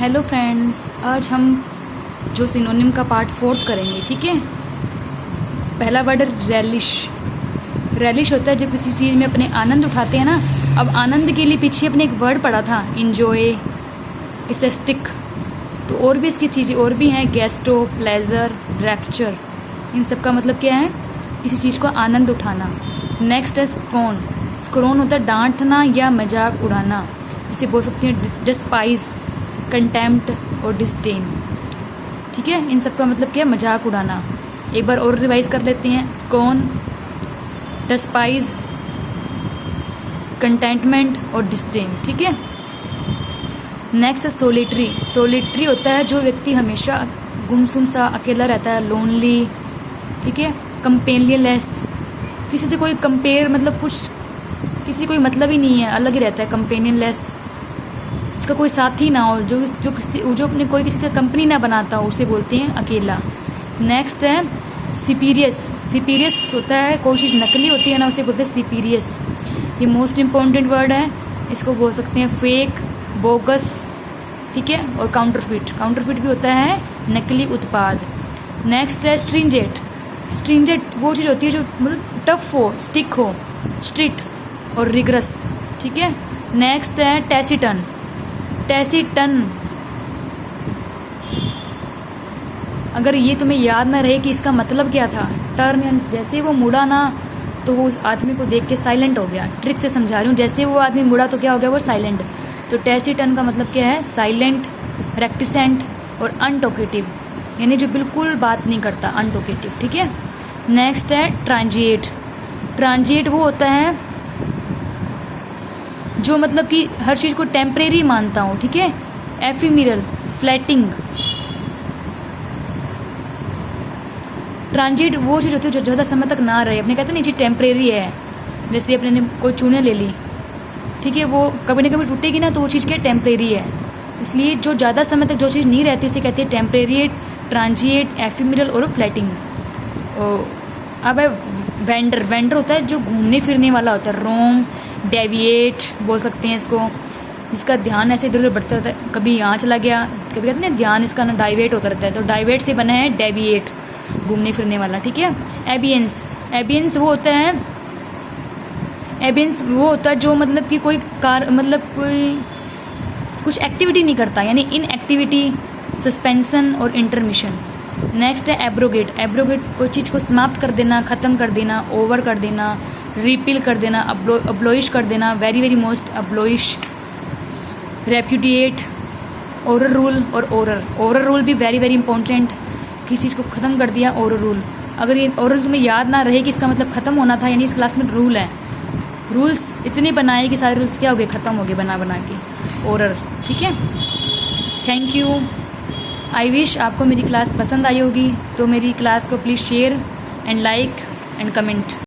Hello friends, आज हम जो सिनोनिम का पार्ट 4 करेंगे, ठीक है। पहला वर्ड है रेलिश। रेलिश होता है जब किसी चीज़ में अपने आनंद उठाते हैं ना। अब आनंद के लिए पीछे अपने एक वर्ड पढ़ा था, इंजॉय, इसेस्टिक। तो और भी इसकी चीज़ें और भी हैं, गेस्टो, प्लेजर, रैप्चर। इन सब का मतलब क्या है? किसी चीज़ को आनंद उठाना। नेक्स्ट है स्क्रोन। स्क्रोन होता है डांटना या मजाक उड़ाना। इसे बोल सकते हैं डिस्पाइज, कंटेम्प्ट और डिस्डेन, ठीक है। इन सब का मतलब क्या है? मजाक उड़ाना। एक बार और रिवाइज कर लेते हैं। स्कॉन, डिस्पाइज, कंटेंटमेंट और डिस्डेन, ठीक है। नेक्स्ट है सोलिटरी। सोलिटरी होता है जो व्यक्ति हमेशा गुमसुम सा अकेला रहता है, लोनली, ठीक है। कंपेनियनलेस, किसी से कोई कंपेयर मतलब कुछ किसी कोई मतलब ही नहीं है, अलग ही रहता है। कंपेनियनलेस, इसका कोई साथी ना हो, जो अपने कोई किसी से कंपनी ना बनाता हो, उसे बोलते हैं अकेला। नेक्स्ट है सिपीरियस। सिपीरियस होता है कोई चीज़ नकली होती है ना, उसे बोलते हैं सिपीरियस। ये मोस्ट इम्पॉर्टेंट वर्ड है। इसको बोल सकते हैं फेक, बोगस, ठीक है, और काउंटरफिट। काउंटरफिट भी होता है नकली उत्पाद। नेक्स्ट है स्ट्रिंजेंट। स्ट्रिंजेंट वो चीज़ होती है जो मतलब टफ हो, स्टिक हो, स्ट्रिक्ट और रिगरस, ठीक है। नेक्स्ट है टैसिटन। टैसिटन, अगर ये तुम्हें याद ना रहे कि इसका मतलब क्या था, टर्न, जैसे वो मुड़ा ना तो वो उस आदमी को देख के साइलेंट हो गया। ट्रिक से समझा रही हूँ, जैसे वो आदमी मुड़ा तो क्या हो गया? वो साइलेंट। तो टैसिटन का मतलब क्या है? साइलेंट, रेक्टिसेंट और अनटोकेटिव, यानी जो बिल्कुल बात नहीं करता, अनटोकेटिव, ठीक है। नेक्स्ट है ट्रांजिएट। ट्रांजिएट वो होता है जो मतलब कि हर चीज़ को टेम्परेरी मानता हूँ, ठीक है। एफिमिरल, फ्लैटिंग। ट्रांजिट वो चीज़ होती है जो ज़्यादा समय तक ना रहे। अपने कहते हैं ना, ये चीज़ टेम्परेरी है। जैसे अपने ने कोई चूने ले ली, ठीक है, वो कभी ना कभी टूटेगी ना, तो वो चीज़ क्या टेम्परेरी है। इसलिए जो ज़्यादा समय तक जो चीज़ नहीं रहती उसे कहते हैं टेम्परेरी, ट्रांजिएट, एफिमिरल और फ्लैटिंग। अब है वेंडर। वेंडर होता है जो घूमने फिरने वाला होता है। रोम, डेविएट बोल सकते हैं इसको, जिसका ध्यान ऐसे इधर उधर बढ़ता रहता है। कभी यहाँ चला गया, कभी कहते हैं ध्यान इसका ना डाइवेट होता रहता है, तो डाइवेट से बना है डेविएट, घूमने फिरने वाला, ठीक है। एबियंस। एबियंस वो होता है जो मतलब कि कोई कोई कुछ एक्टिविटी नहीं करता, यानी इनएक्टिविटी, सस्पेंशन और इंटरमिशन। नेक्स्ट है एब्रोगेट। एब्रोगेट कोई चीज़ को समाप्त कर देना, ख़त्म कर देना, ओवर कर देना, रिपील कर देना, अब्लोइश कर देना, very very most abolish. Repudiate, oral rule और ओरर। ओरल रूल भी वेरी वेरी इंपॉर्टेंट, किसी चीज़ को ख़त्म कर दिया, ओरल रूल। अगर ये ओरल तुम्हें याद ना रहे कि इसका मतलब ख़त्म होना था, यानी इस क्लास में रूल है, रूल्स इतने बनाए कि सारे रूल्स क्या हो गए? ख़त्म हो गए बना के। ओरल, ठीक है। Thank you. आई विश आपको मेरी क्लास पसंद आई होगी, तो मेरी क्लास को please share and like and comment.